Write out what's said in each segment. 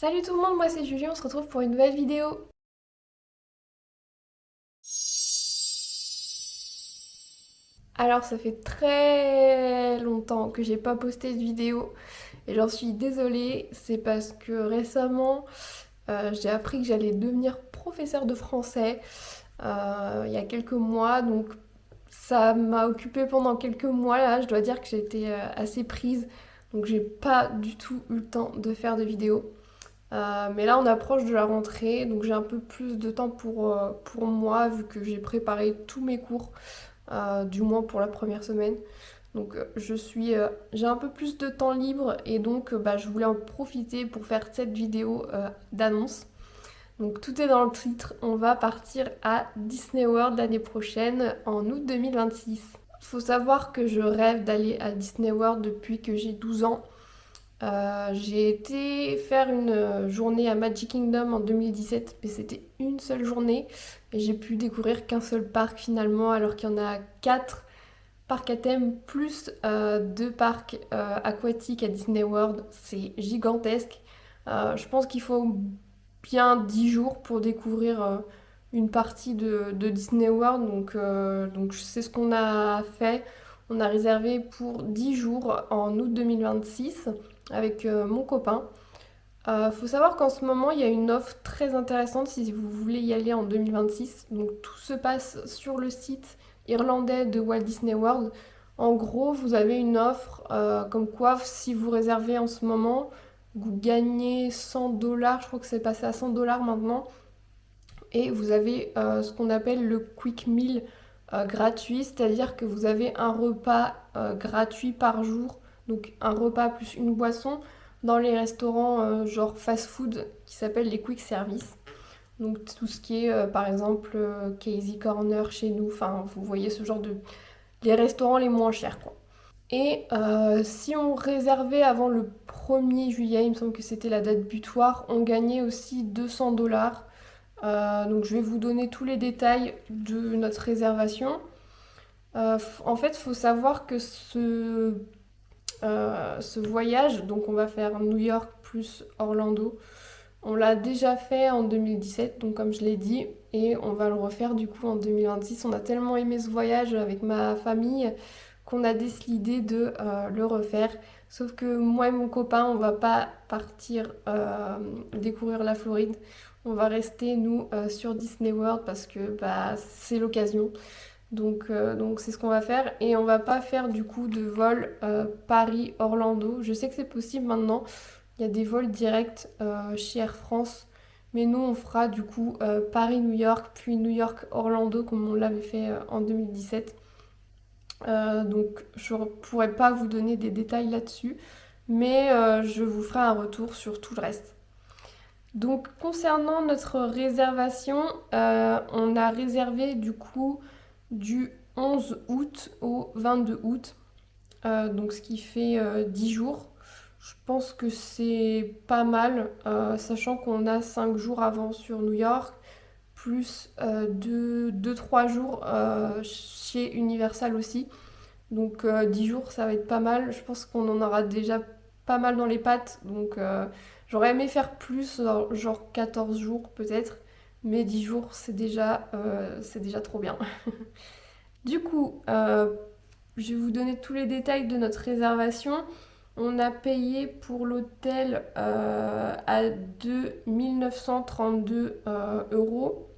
Salut tout le monde, moi c'est Julie, on se retrouve pour une nouvelle vidéo. Alors ça fait très longtemps que j'ai pas posté de vidéo et j'en suis désolée, c'est parce que récemment j'ai appris que j'allais devenir professeur de français il y a quelques mois, donc ça m'a occupée pendant quelques mois là, je dois dire que j'ai été assez prise, donc j'ai pas du tout eu le temps de faire de vidéos. Mais là, on approche de la rentrée, donc j'ai un peu plus de temps pour moi, vu que j'ai préparé tous mes cours, du moins pour la première semaine. Donc j'ai un peu plus de temps libre et donc bah, je voulais en profiter pour faire cette vidéo d'annonce. Donc tout est dans le titre, on va partir à Disney World l'année prochaine, en août 2026. Faut savoir que je rêve d'aller à Disney World depuis que j'ai 12 ans. J'ai été faire une journée à Magic Kingdom en 2017, mais c'était une seule journée et j'ai pu découvrir qu'un seul parc finalement, alors qu'il y en a 4 parcs à thème plus 2 parcs aquatiques à Disney World. C'est gigantesque. Je pense qu'il faut bien 10 jours pour découvrir une partie de Disney World, donc c'est ce qu'on a fait. On a réservé pour 10 jours en août 2026 avec mon copain. Faut savoir qu'en ce moment, il y a une offre très intéressante si vous voulez y aller en 2026. Donc tout se passe sur le site irlandais de Walt Disney World. En gros, vous avez une offre comme quoi si vous réservez en ce moment, vous gagnez 100 dollars, je crois que c'est passé à 100 dollars maintenant, et vous avez ce qu'on appelle le Quick Meal gratuit, c'est-à-dire que vous avez un repas gratuit par jour, donc un repas plus une boisson dans les restaurants genre fast-food qui s'appellent les quick service. Donc tout ce qui est par exemple Casey Corner chez nous, enfin vous voyez ce genre de les restaurants les moins chers quoi. Et si on réservait avant le 1er juillet, il me semble que c'était la date butoir, on gagnait aussi 200 dollars. Donc je vais vous donner tous les détails de notre réservation. En fait, il faut savoir que ce voyage, donc on va faire New York plus Orlando, on l'a déjà fait en 2017, donc comme je l'ai dit, et on va le refaire du coup en 2026. On a tellement aimé ce voyage avec ma famille qu'on a décidé de le refaire. Sauf que moi et mon copain, on va pas partir découvrir la Floride. On va rester nous sur Disney World parce que bah, c'est l'occasion. Donc c'est ce qu'on va faire et on va pas faire du coup de vol Paris-Orlando. Je sais que c'est possible maintenant. Il y a des vols directs chez Air France. Mais nous, on fera du coup Paris-New York, puis New York-Orlando, comme on l'avait fait en 2017. Donc, je ne pourrais pas vous donner des détails là-dessus, mais je vous ferai un retour sur tout le reste. Donc, concernant notre réservation, on a réservé du coup du 11 août au 22 août, donc ce qui fait 10 jours. Je pense que c'est pas mal, sachant qu'on a 5 jours avant sur New York, plus 2-3 jours chez Universal aussi. Donc 10 jours, ça va être pas mal. Je pense qu'on en aura déjà pas mal dans les pattes. Donc j'aurais aimé faire plus, genre 14 jours peut-être. Mais 10 jours, c'est déjà trop bien. Du coup, je vais vous donner tous les détails de notre réservation. On a payé pour l'hôtel à 2 932 euros,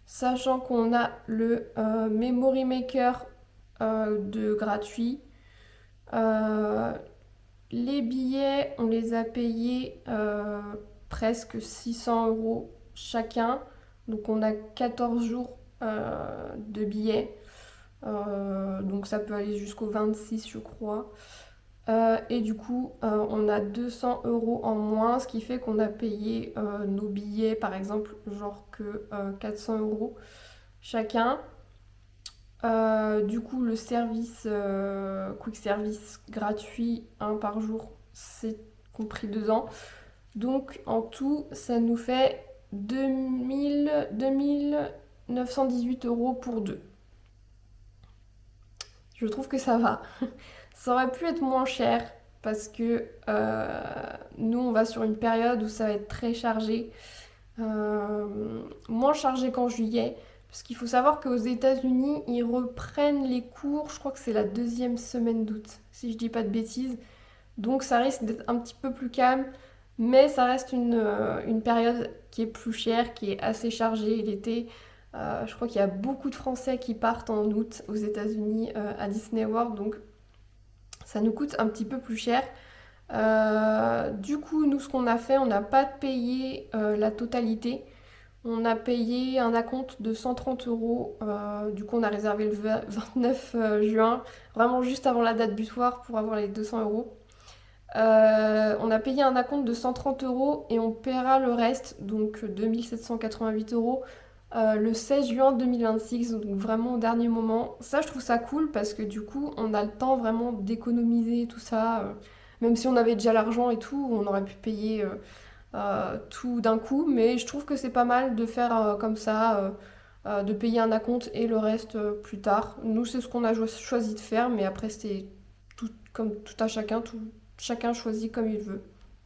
sachant qu'on a le Memory Maker de gratuit. Euh, les billets, on les a payés presque 600 euros chacun. Donc on a 14 jours de billets. Donc ça peut aller jusqu'au 26 je crois. Et du coup, on a 200 euros en moins, ce qui fait qu'on a payé nos billets, par exemple, genre que 400 euros chacun. Du coup, le service quick service gratuit, un par jour, c'est compris dedans. Donc en tout, ça nous fait 2 918 € pour deux. Je trouve que ça va. Ça aurait pu être moins cher, parce que nous on va sur une période où ça va être très chargé, moins chargé qu'en juillet, parce qu'il faut savoir qu'aux États-Unis ils reprennent les cours, je crois que c'est la deuxième semaine d'août, si je dis pas de bêtises, donc ça risque d'être un petit peu plus calme, mais ça reste une période qui est plus chère, qui est assez chargée l'été. Je crois qu'il y a beaucoup de Français qui partent en août aux États-Unis à Disney World, donc ça nous coûte un petit peu plus cher. Du coup, nous, ce qu'on a fait, on n'a pas payé la totalité. On a payé un acompte de 130 euros. Du coup, on a réservé le 29 juin, vraiment juste avant la date butoir pour avoir les 200 euros. On a payé un acompte de 130 euros et on paiera le reste, donc 2788 euros, le 16 juin 2026, donc vraiment au dernier moment. Ça, je trouve ça cool parce que du coup, on a le temps vraiment d'économiser tout ça. Même si on avait déjà l'argent et tout, on aurait pu payer tout d'un coup, mais je trouve que c'est pas mal de faire comme ça, de payer un acompte et le reste plus tard. Nous, c'est ce qu'on a choisi de faire, mais après, c'est tout, comme tout à chacun, chacun choisit comme il veut.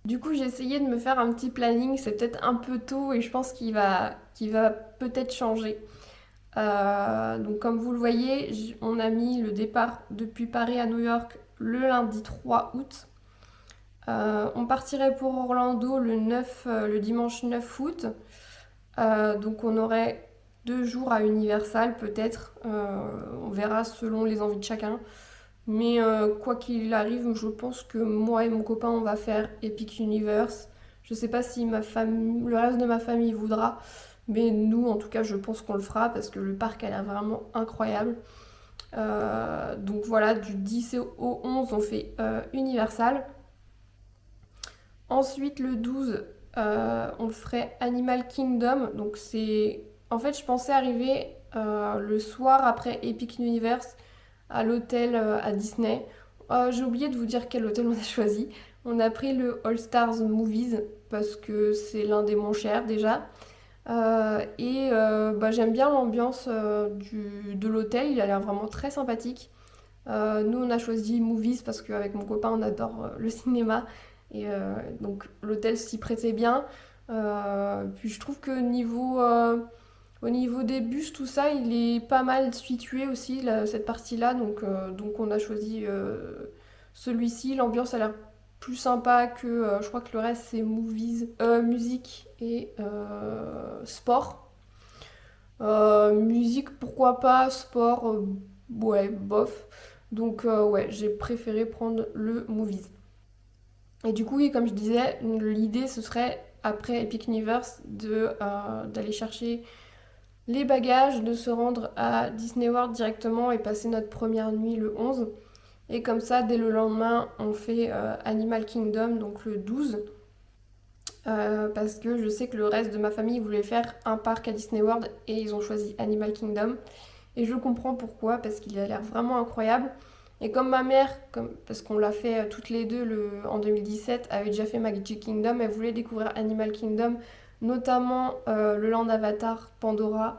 Du coup, j'ai essayé de me faire un petit planning, c'est peut-être un peu tôt et je pense qu'il va peut-être changer. Donc comme vous le voyez, on a mis le départ depuis Paris à New York le lundi 3 août. On partirait pour Orlando le dimanche 9 août. Donc on aurait 2 jours à Universal peut-être. On verra selon les envies de chacun. Mais quoi qu'il arrive, je pense que moi et mon copain, on va faire Epic Universe. Je sais pas si le reste de ma famille voudra, mais nous, en tout cas, je pense qu'on le fera parce que le parc a l'air vraiment incroyable. Donc voilà, du 10 au 11, on fait Universal. Ensuite, le 12, on ferait Animal Kingdom. Donc c'est... En fait, je pensais arriver le soir après Epic Universe à l'hôtel à Disney. J'ai oublié de vous dire quel hôtel on a choisi. On a pris le All Stars Movies parce que c'est l'un des moins chers déjà. Bah, j'aime bien l'ambiance de l'hôtel, il a l'air vraiment très sympathique. Nous on a choisi Movies parce qu'avec mon copain on adore le cinéma et donc l'hôtel s'y prêtait bien. Puis je trouve que au niveau des bus, tout ça, il est pas mal situé aussi, cette partie-là. Donc on a choisi celui-ci. L'ambiance a l'air plus sympa que. Je crois que le reste, c'est movies, musique et sport. Musique, pourquoi pas. Sport, ouais, bof. Donc ouais, j'ai préféré prendre le movies. Et du coup, oui, comme je disais, l'idée, ce serait, après Epic Universe, d'aller chercher les bagages, de se rendre à Disney World directement et passer notre première nuit le 11. Et comme ça, dès le lendemain, on fait Animal Kingdom, donc le 12. Parce que je sais que le reste de ma famille voulait faire un parc à Disney World et ils ont choisi Animal Kingdom. Et je comprends pourquoi, parce qu'il a l'air vraiment incroyable. Et comme ma mère, parce qu'on l'a fait toutes les deux en 2017, avait déjà fait Magic Kingdom, elle voulait découvrir Animal Kingdom, notamment le Land Avatar Pandora.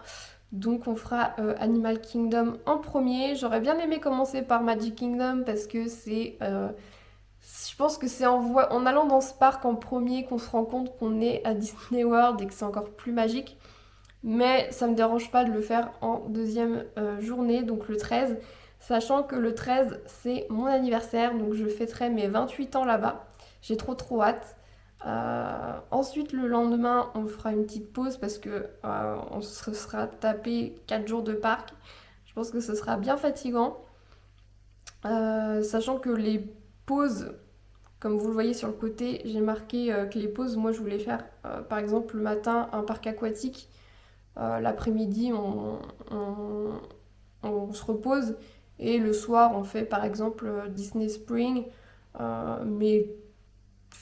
Donc on fera Animal Kingdom en premier. J'aurais bien aimé commencer par Magic Kingdom parce que je pense que c'est en allant dans ce parc en premier qu'on se rend compte qu'on est à Disney World et que c'est encore plus magique. Mais ça me dérange pas de le faire en deuxième journée, donc le 13. Sachant que le 13, c'est mon anniversaire, donc je fêterai mes 28 ans là-bas. J'ai trop hâte. Ensuite, le lendemain, on fera une petite pause parce que on se sera tapé 4 jours de parc. Je pense que ce sera bien fatigant. Sachant que les pauses, comme vous le voyez sur le côté, j'ai marqué que les pauses, moi je voulais faire par exemple le matin un parc aquatique. L'après-midi, on se repose. Et le soir, on fait par exemple Disney Spring, mais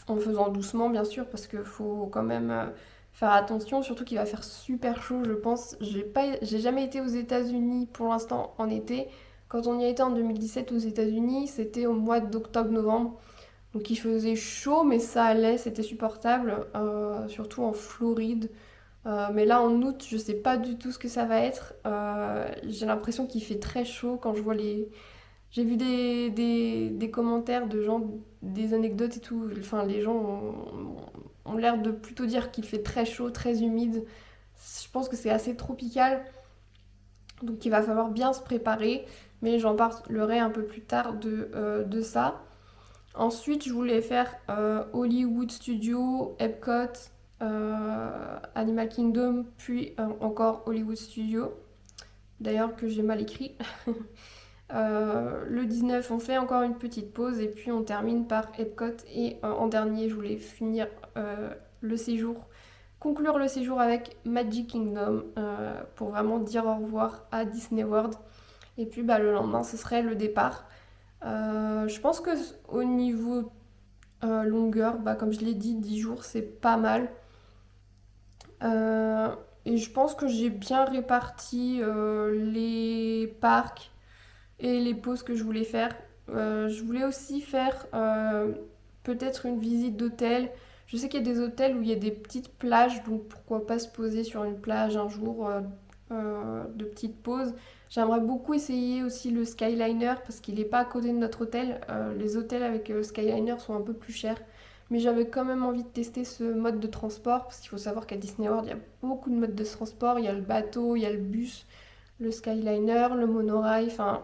en faisant doucement, bien sûr, parce qu'il faut quand même faire attention, surtout qu'il va faire super chaud, je pense. J'ai jamais été aux États-Unis pour l'instant en été. Quand on y a été en 2017 aux États-Unis, c'était au mois d'octobre-novembre. Donc il faisait chaud, mais ça allait, c'était supportable, surtout en Floride. Mais là en août, je sais pas du tout ce que ça va être. J'ai l'impression qu'il fait très chaud quand je vois J'ai vu des commentaires de gens, des anecdotes et tout. Enfin, les gens ont l'air de plutôt dire qu'il fait très chaud, très humide. Je pense que c'est assez tropical, donc il va falloir bien se préparer. Mais j'en parlerai un peu plus tard de ça. Ensuite, je voulais faire Hollywood Studio, Epcot, Animal Kingdom, puis encore Hollywood Studio. D'ailleurs, que j'ai mal écrit. Le 19, on fait encore une petite pause et puis on termine par Epcot. Et en dernier, je voulais finir le séjour, conclure le séjour avec Magic Kingdom pour vraiment dire au revoir à Disney World. Et puis bah, le lendemain, ce serait le départ. Je pense que au niveau longueur, bah, comme je l'ai dit, 10 jours, c'est pas mal. Euh, et je pense que j'ai bien réparti les parcs et les pauses que je voulais faire. Je voulais aussi faire peut-être une visite d'hôtel. Je sais qu'il y a des hôtels où il y a des petites plages, donc pourquoi pas se poser sur une plage un jour de petites pauses. J'aimerais beaucoup essayer aussi le Skyliner parce qu'il n'est pas à côté de notre hôtel. Les hôtels avec Skyliner sont un peu plus chers. Mais j'avais quand même envie de tester ce mode de transport parce qu'il faut savoir qu'à Disney World, il y a beaucoup de modes de transport. Il y a le bateau, il y a le bus, le Skyliner, le monorail. Enfin,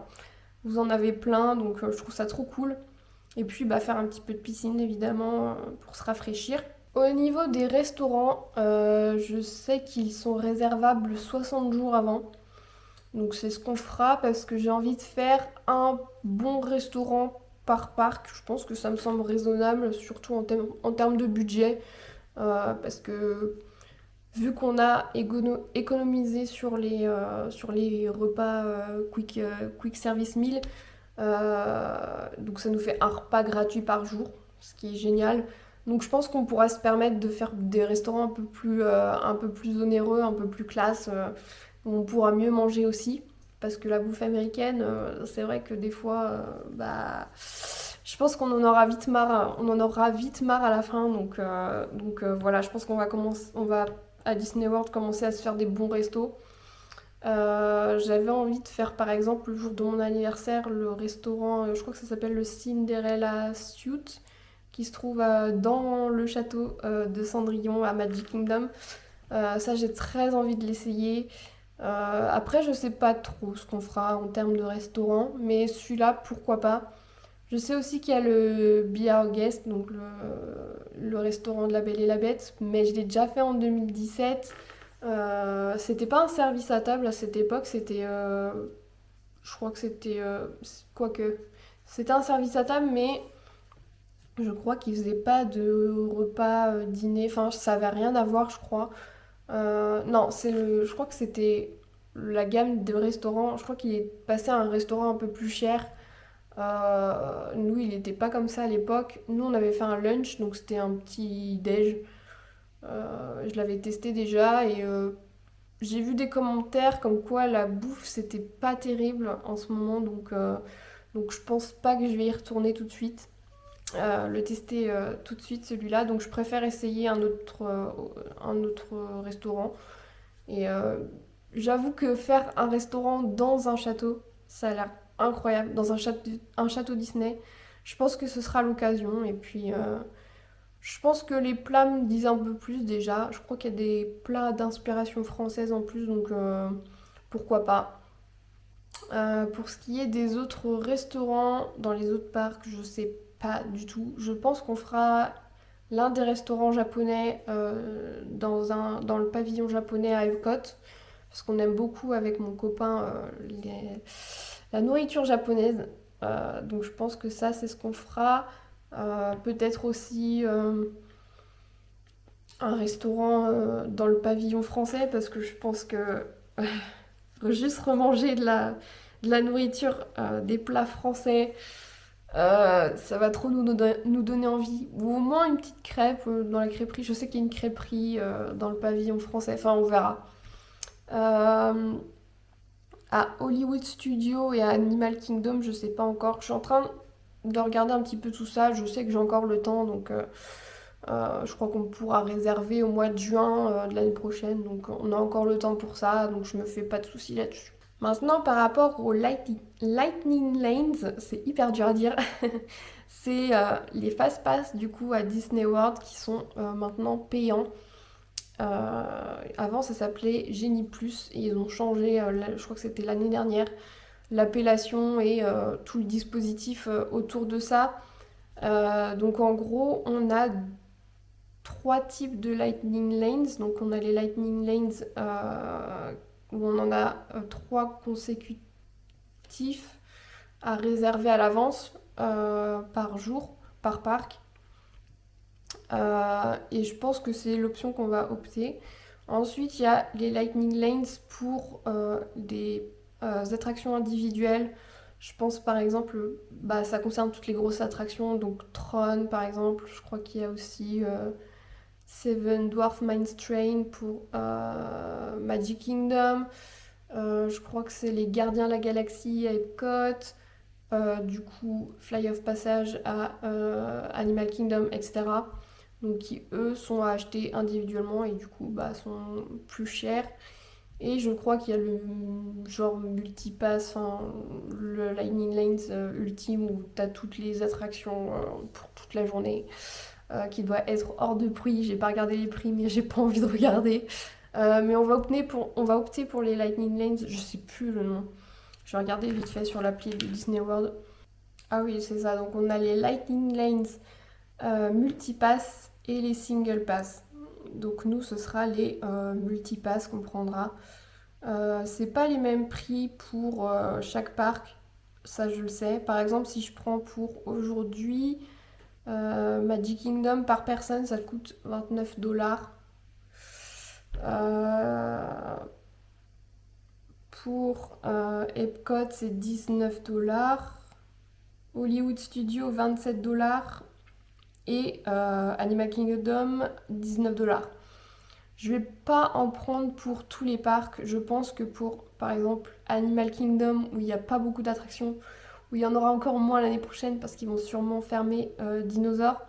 vous en avez plein, donc je trouve ça trop cool. Et puis bah, faire un petit peu de piscine évidemment pour se rafraîchir. Au niveau des restaurants, je sais qu'ils sont réservables 60 jours avant. Donc c'est ce qu'on fera parce que j'ai envie de faire un bon restaurant par parc. Je pense que ça me semble raisonnable, surtout en termes de budget. Parce que vu qu'on a économisé sur les repas quick service meal, donc ça nous fait un repas gratuit par jour, ce qui est génial. Donc je pense qu'on pourra se permettre de faire des restaurants un peu plus onéreux, un peu plus classe, où on pourra mieux manger aussi. Parce que la bouffe américaine, c'est vrai que des fois, bah, je pense qu'on en aura vite marre, on en aura vite marre à la fin. Donc voilà, je pense on va à Disney World commencer à se faire des bons restos. J'avais envie de faire par exemple le jour de mon anniversaire le restaurant, je crois que ça s'appelle le Cinderella Suite, qui se trouve dans le château de Cendrillon à Magic Kingdom. Ça j'ai très envie de l'essayer. Après je sais pas trop ce qu'on fera en termes de restaurant, mais celui-là pourquoi pas. Je sais aussi qu'il y a le Be Our Guest, donc le restaurant de la Belle et la Bête, mais je l'ai déjà fait en 2017. C'était pas un service à table à cette époque, c'était. Je crois que c'était. Quoique. C'était un service à table, mais je crois qu'ils faisaient pas de repas, dîner. Enfin, ça avait rien à voir, je crois. Non, je crois que c'était la gamme de restaurants. Je crois qu'il est passé à un restaurant un peu plus cher. Nous, il n'était pas comme ça à l'époque. Nous, on avait fait un lunch, donc c'était un petit déj. Je l'avais testé déjà et j'ai vu des commentaires comme quoi la bouffe c'était pas terrible en ce moment, donc je pense pas que je vais y retourner tout de suite, le tester tout de suite celui-là. Donc je préfère essayer un autre restaurant. Et j'avoue que faire un restaurant dans un château, ça a l'air incroyable, dans un château Disney. Je pense que ce sera l'occasion. Et puis je pense que les plats me disent un peu plus déjà. Je crois qu'il y a des plats d'inspiration française en plus, donc pourquoi pas. Pour ce qui est des autres restaurants dans les autres parcs, je sais pas du tout. Je pense qu'on fera l'un des restaurants japonais dans le pavillon japonais à Epcot. Parce qu'on aime beaucoup avec mon copain la nourriture japonaise. Donc je pense que ça, c'est ce qu'on fera. Peut-être aussi un restaurant dans le pavillon français parce que je pense que juste remanger de la nourriture, des plats français, ça va trop nous donner envie. Ou au moins une petite crêpe dans la crêperie. Je sais qu'il y a une crêperie dans le pavillon français. Enfin, on verra. Euh, à Hollywood Studio et à Animal Kingdom, je sais pas encore. Je suis en train de regarder un petit peu tout ça. Je sais que j'ai encore le temps, donc je crois qu'on pourra réserver au mois de juin de l'année prochaine. Donc on a encore le temps pour ça, donc je me fais pas de soucis là-dessus. Maintenant, par rapport aux Lightning Lanes, c'est hyper dur à dire. C'est les Fast Pass du coup à Disney World qui sont maintenant payants. Avant, ça s'appelait Genie Plus et ils ont changé, je crois que c'était l'année dernière, l'appellation et tout le dispositif autour de ça. Donc en gros, on a trois types de Lightning Lanes. Donc on a les Lightning Lanes où on en a trois consécutifs à réserver à l'avance par jour, par parc. Et je pense que c'est l'option qu'on va opter. Ensuite, il y a les Lightning Lanes pour des attractions individuelles. Je pense par exemple, bah, ça concerne toutes les grosses attractions, donc Tron par exemple. Je crois qu'il y a aussi Seven Dwarf Mine Train pour Magic Kingdom. Je crois que c'est les Gardiens de la Galaxie à Epcot. Du coup, Fly of Passage à Animal Kingdom, etc. Donc qui eux sont à acheter individuellement et du coup bah, sont plus chers. Et je crois qu'il y a le genre multipass, enfin le Lightning Lanes ultime où tu as toutes les attractions pour toute la journée qui doit être hors de prix. J'ai pas regardé les prix mais j'ai pas envie de regarder. Mais on va opter pour les Lightning Lanes, je sais plus le nom. Je vais regarder vite fait sur l'appli de Disney World. Ah oui, c'est ça. Donc on a les Lightning Lanes multipass et les single pass. Donc nous, ce sera les multipass qu'on prendra. C'est pas les mêmes prix pour chaque parc, ça je le sais. Par exemple, si je prends pour aujourd'hui Magic Kingdom par personne, ça coûte 29 $. Pour Epcot, c'est 19 $. Hollywood Studio, 27 $ et Animal Kingdom 19 $. Je vais pas en prendre pour tous les parcs. Je pense que pour par exemple Animal Kingdom où il n'y a pas beaucoup d'attractions, où il y en aura encore moins l'année prochaine parce qu'ils vont sûrement fermer Dinosaur,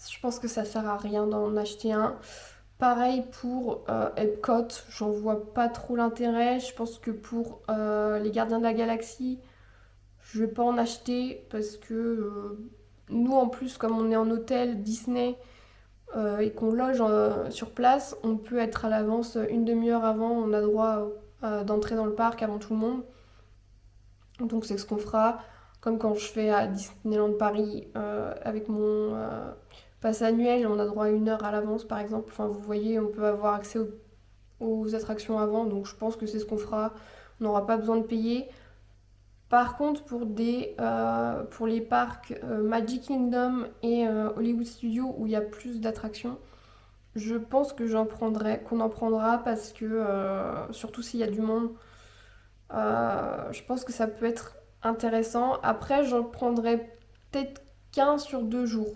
je pense que ça sert à rien d'en acheter un. Pareil pour Epcot, j'en vois pas trop l'intérêt. Je pense que pour les Gardiens de la Galaxie, je vais pas en acheter parce que nous en plus comme on est en hôtel Disney et qu'on loge sur place, on peut être à l'avance une demi-heure avant, on a droit d'entrer dans le parc avant tout le monde. Donc c'est ce qu'on fera, comme quand je fais à Disneyland Paris avec mon pass annuel, on a droit à une heure à l'avance par exemple. Enfin vous voyez, on peut avoir accès aux attractions avant, donc je pense que c'est ce qu'on fera. On n'aura pas besoin de payer. Par contre, pour les parcs Magic Kingdom et Hollywood Studios où il y a plus d'attractions, je pense que qu'on en prendra parce que, surtout s'il y a du monde, je pense que ça peut être intéressant. Après, j'en prendrai peut-être qu'un sur 2 jours.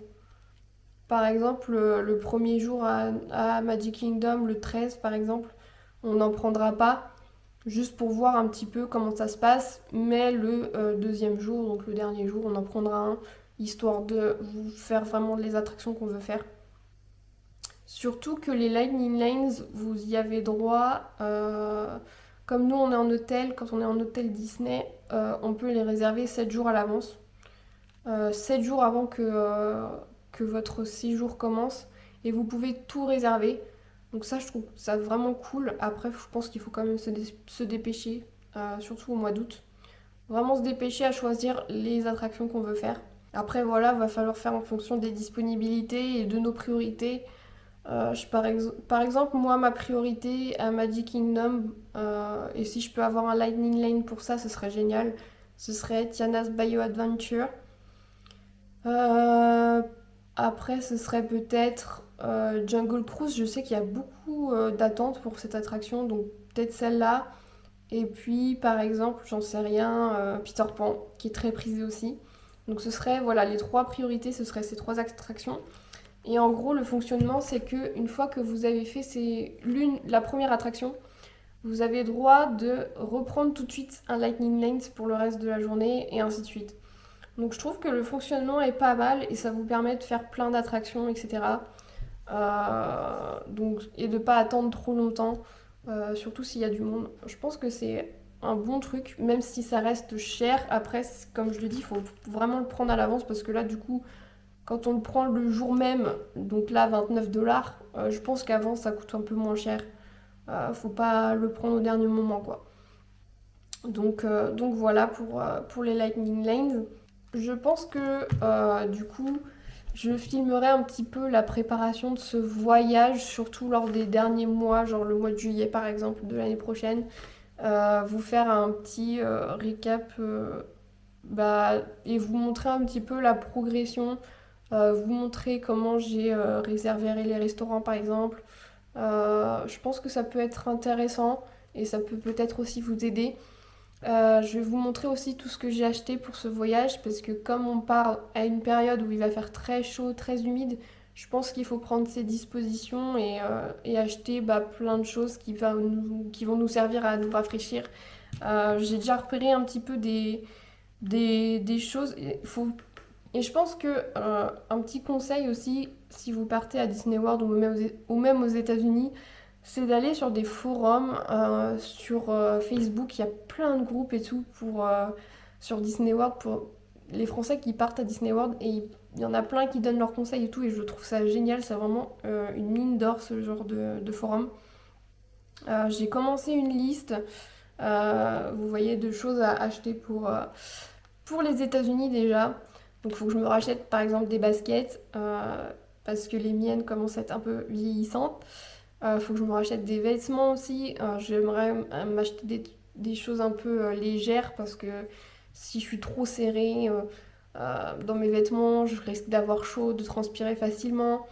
Par exemple, le premier jour à Magic Kingdom, le 13 par exemple, on n'en prendra pas juste pour voir un petit peu comment ça se passe. Mais le deuxième jour, donc le dernier jour, on en prendra un, histoire de vous faire vraiment les attractions qu'on veut faire. Surtout que les Lightning Lanes, vous y avez droit, comme nous on est en hôtel, quand on est en hôtel Disney, on peut les réserver 7 jours à l'avance. 7 jours avant que votre séjour commence. Et vous pouvez tout réserver. Donc ça, je trouve ça vraiment cool. Après, je pense qu'il faut quand même se dépêcher, surtout au mois d'août. Vraiment se dépêcher à choisir les attractions qu'on veut faire. Après, voilà, va falloir faire en fonction des disponibilités et de nos priorités. Par exemple, moi, ma priorité à Magic Kingdom, et si je peux avoir un Lightning Lane pour ça, ce serait génial. Ce serait Tiana's Bio Adventure. Euh, Après, ce serait peut-être Jungle Cruise. Je sais qu'il y a beaucoup d'attentes pour cette attraction, donc peut-être celle-là. Et puis, par exemple, j'en sais rien, Peter Pan, qui est très prisé aussi. Donc ce serait, voilà, les trois priorités, ce seraient ces trois attractions. Et en gros, le fonctionnement, c'est que une fois que vous avez fait la première attraction, vous avez droit de reprendre tout de suite un Lightning Lanes pour le reste de la journée et ainsi de suite. Donc je trouve que le fonctionnement est pas mal et ça vous permet de faire plein d'attractions, etc. Donc, et de pas attendre trop longtemps, surtout s'il y a du monde. Je pense que c'est un bon truc, même si ça reste cher. Après, comme je le dis, il faut vraiment le prendre à l'avance parce que là, du coup, quand on le prend le jour même, donc là, 29 $, je pense qu'avant, ça coûte un peu moins cher. Faut pas le prendre au dernier moment, quoi. Donc voilà pour les Lightning Lanes. Je pense que du coup, je filmerai un petit peu la préparation de ce voyage, surtout lors des derniers mois, genre le mois de juillet par exemple de l'année prochaine. Vous faire un petit récap et vous montrer un petit peu la progression, vous montrer comment j'ai réservé les restaurants par exemple. Je pense que ça peut être intéressant et ça peut peut-être aussi vous aider. Je vais vous montrer aussi tout ce que j'ai acheté pour ce voyage parce que comme on part à une période où il va faire très chaud, très humide, je pense qu'il faut prendre ses dispositions et acheter plein de choses qui vont nous servir à nous rafraîchir. J'ai déjà repéré un petit peu des choses. Et je pense que un petit conseil aussi, si vous partez à Disney World ou même aux États-Unis, c'est d'aller sur des forums, sur Facebook. Il y a plein de groupes et tout sur Disney World pour les Français qui partent à Disney World. Et il y en a plein qui donnent leurs conseils et tout. Et je trouve ça génial. C'est vraiment une mine d'or ce genre de forum. J'ai commencé une liste, vous voyez, de choses à acheter pour les États-Unis déjà. Donc il faut que je me rachète par exemple des baskets parce que les miennes commencent à être un peu vieillissantes. Faut que je me rachète des vêtements aussi. J'aimerais m'acheter des choses un peu légères parce que si je suis trop serrée dans mes vêtements, je risque d'avoir chaud, de transpirer facilement.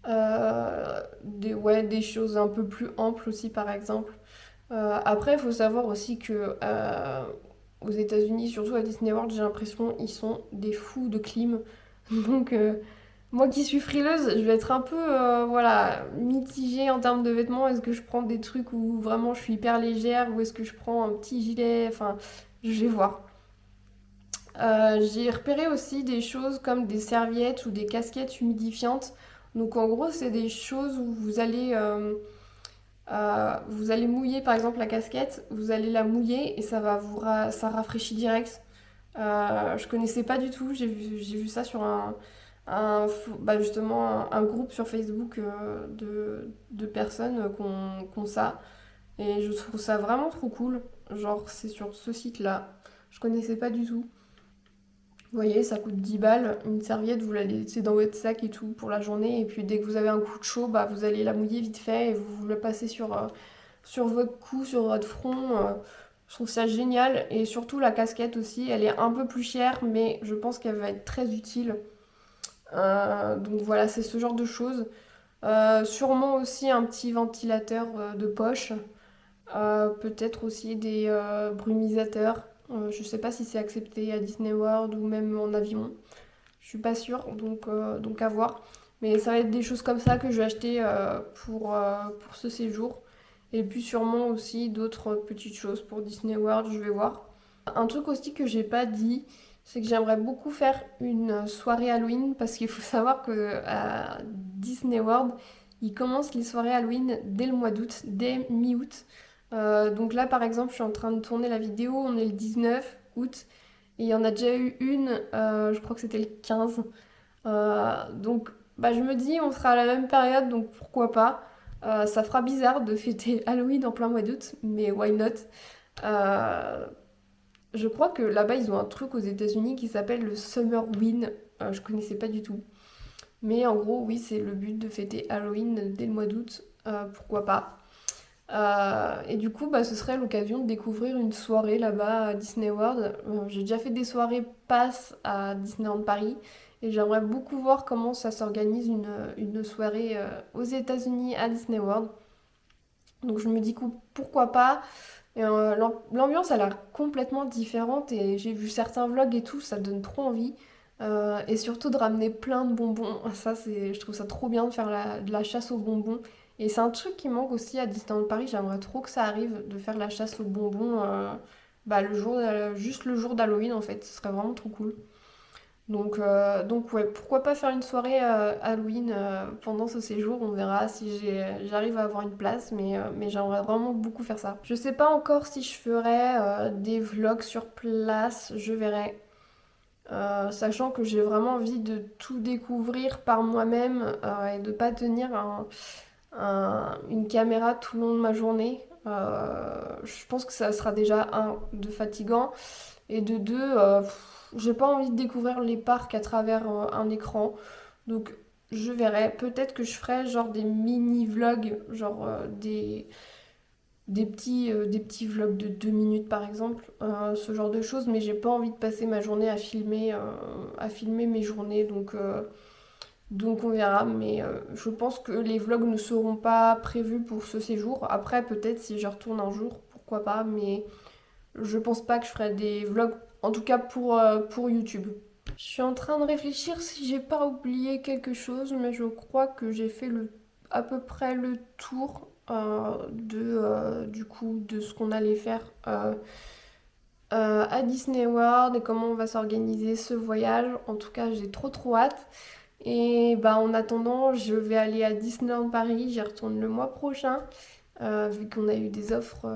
Ouais, des choses un peu plus amples aussi par exemple. Après, il faut savoir aussi que aux États-Unis, surtout à Disney World, j'ai l'impression ils sont des fous de clim. Donc, moi qui suis frileuse, je vais être un peu voilà, mitigée en termes de vêtements. Est-ce que je prends des trucs où vraiment je suis hyper légère ou est-ce que je prends un petit gilet? Enfin, je vais voir. J'ai repéré aussi des choses comme des serviettes ou des casquettes humidifiantes. Donc en gros, c'est des choses où vous allez mouiller par exemple la casquette, vous allez la mouiller et ça rafraîchit direct. Je connaissais pas du tout, j'ai vu ça sur justement un groupe sur Facebook de personnes qui ont ça. Et je trouve ça vraiment trop cool. Genre, c'est sur ce site-là. Je connaissais pas du tout. Vous voyez, ça coûte 10 balles. Une serviette, vous la laissez dans votre sac et tout pour la journée. Et puis dès que vous avez un coup de chaud, vous allez la mouiller vite fait et vous le passez sur votre cou, sur votre front. Je trouve ça génial. Et surtout la casquette aussi, elle est un peu plus chère, mais je pense qu'elle va être très utile. Donc voilà, c'est ce genre de choses. Sûrement aussi un petit ventilateur de poche. Peut-être aussi des brumisateurs. Je sais pas si c'est accepté à Disney World ou même en avion. Je suis pas sûre, donc à voir. Mais ça va être des choses comme ça que je vais acheter pour ce séjour. Et puis sûrement aussi d'autres petites choses pour Disney World, je vais voir. Un truc aussi que j'ai pas dit, c'est que j'aimerais beaucoup faire une soirée Halloween parce qu'il faut savoir que à Disney World, ils commencent les soirées Halloween dès le mois d'août, dès mi-août. Donc là, par exemple, je suis en train de tourner la vidéo, on est le 19 août et il y en a déjà eu une, je crois que c'était le 15. Donc je me dis, on sera à la même période, donc pourquoi pas. Ça fera bizarre de fêter Halloween en plein mois d'août, mais why not? Euh, je crois que là-bas, ils ont un truc aux États-Unis qui s'appelle le Summer Win. Je connaissais pas du tout. Mais en gros, oui, c'est le but de fêter Halloween dès le mois d'août. Pourquoi pas? Et du coup, ce serait l'occasion de découvrir une soirée là-bas à Disney World. J'ai déjà fait des soirées pass à Disneyland Paris et j'aimerais beaucoup voir comment ça s'organise une soirée aux États-Unis à Disney World. Donc je me dis pourquoi pas. Et, l'ambiance a l'air complètement différente et j'ai vu certains vlogs et tout, ça donne trop envie. Et surtout de ramener plein de bonbons. Je trouve ça trop bien de faire de la chasse aux bonbons. Et c'est un truc qui manque aussi à Disneyland Paris. J'aimerais trop que ça arrive de faire la chasse aux bonbons juste le jour d'Halloween en fait. Ce serait vraiment trop cool. Donc ouais, pourquoi pas faire une soirée Halloween pendant ce séjour, on verra si j'arrive à avoir une place, mais j'aimerais vraiment beaucoup faire ça. Je sais pas encore si je ferai des vlogs sur place, je verrai. Sachant que j'ai vraiment envie de tout découvrir par moi-même et de pas tenir une caméra tout le long de ma journée. Je pense que ça sera déjà de fatigant et de deux, j'ai pas envie de découvrir les parcs à travers un écran. Donc je verrai. Peut-être que je ferai genre des mini-vlogs, genre des petits vlogs de 2 minutes par exemple, ce genre de choses, mais j'ai pas envie de passer ma journée à filmer mes journées, donc on verra, mais je pense que les vlogs ne seront pas prévus pour ce séjour. Après, peut-être si je retourne un jour, pourquoi pas, mais je pense pas que je ferai des vlogs, en tout cas pour YouTube. Je suis en train de réfléchir si j'ai pas oublié quelque chose, mais je crois que j'ai fait à peu près le tour du coup, de ce qu'on allait faire à Disney World et comment on va s'organiser ce voyage. En tout cas, j'ai trop hâte. Et bah, en attendant, je vais aller à Disneyland Paris, j'y retourne le mois prochain, vu qu'on a eu des offres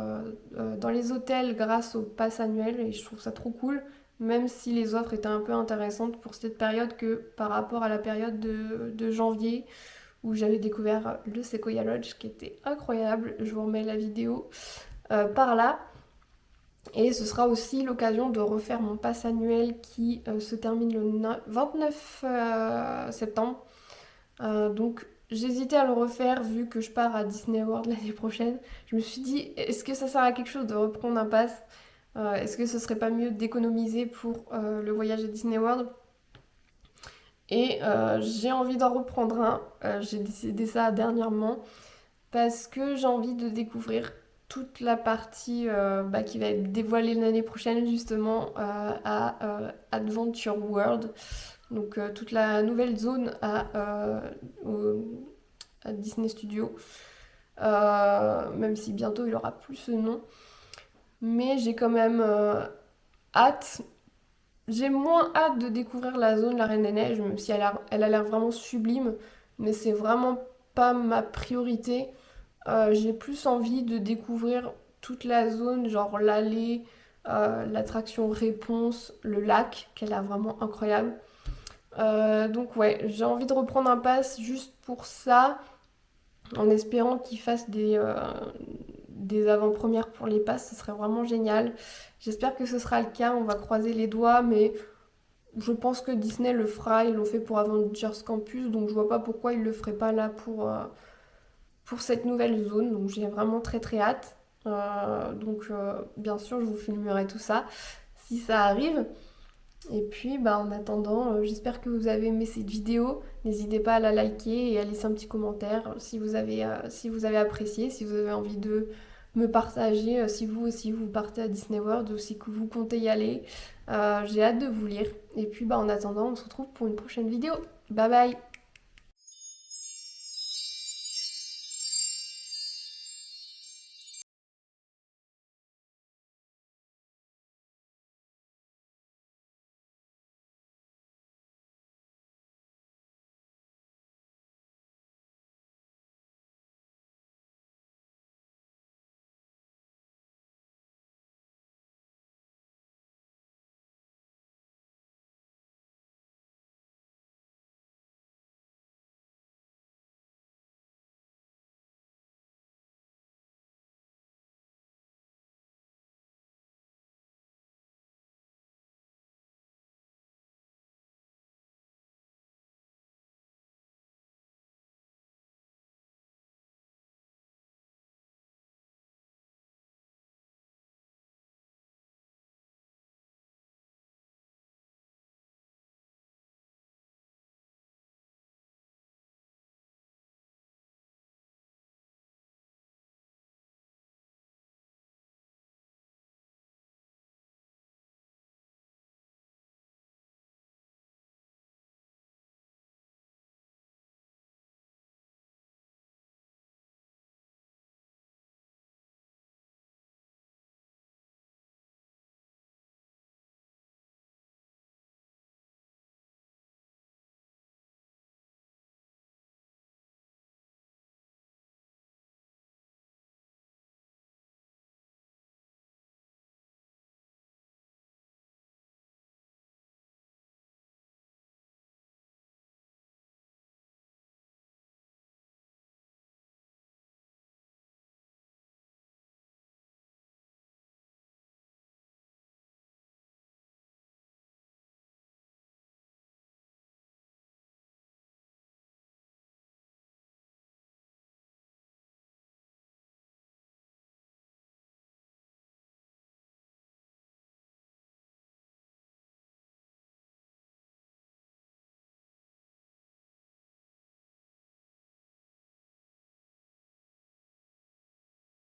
dans les hôtels grâce au pass annuel, et je trouve ça trop cool, même si les offres étaient un peu intéressantes pour cette période que par rapport à la période de janvier, où j'avais découvert le Sequoia Lodge, qui était incroyable. Je vous remets la vidéo par là. Et ce sera aussi l'occasion de refaire mon pass annuel qui se termine le 29 septembre. Donc j'hésitais à le refaire vu que je pars à Disney World l'année prochaine. Je me suis dit, est-ce que ça sert à quelque chose de reprendre un pass? Est-ce que ce serait pas mieux d'économiser pour le voyage à Disney World? Et j'ai envie d'en reprendre un. J'ai décidé ça dernièrement parce que j'ai envie de découvrir toute la partie bah, qui va être dévoilée l'année prochaine justement à Adventure World. Donc toute la nouvelle zone à Disney Studios. Même si bientôt il aura plus ce nom. Mais j'ai quand même hâte. J'ai moins hâte de découvrir la zone La Reine des Neiges, même si elle a l'air vraiment sublime. Mais c'est vraiment pas ma priorité. J'ai plus envie de découvrir toute la zone, genre l'allée, l'attraction Réponse, le lac, qu'elle a vraiment incroyable. Donc ouais, j'ai envie de reprendre un pass juste pour ça, en espérant qu'ils fassent des avant-premières pour les passes, ce serait vraiment génial. J'espère que ce sera le cas, on va croiser les doigts, mais je pense que Disney le fera, ils l'ont fait pour Avengers Campus, donc je vois pas pourquoi ils le feraient pas là pour cette nouvelle zone, donc j'ai vraiment très hâte. Bien sûr, je vous filmerai tout ça si ça arrive. Et puis, bah, en attendant, j'espère que vous avez aimé cette vidéo. N'hésitez pas à la liker et à laisser un petit commentaire si vous avez apprécié, si vous avez envie de me partager, si vous aussi vous partez à Disney World ou si vous comptez y aller. J'ai hâte de vous lire. Et puis, bah, en attendant, on se retrouve pour une prochaine vidéo. Bye bye!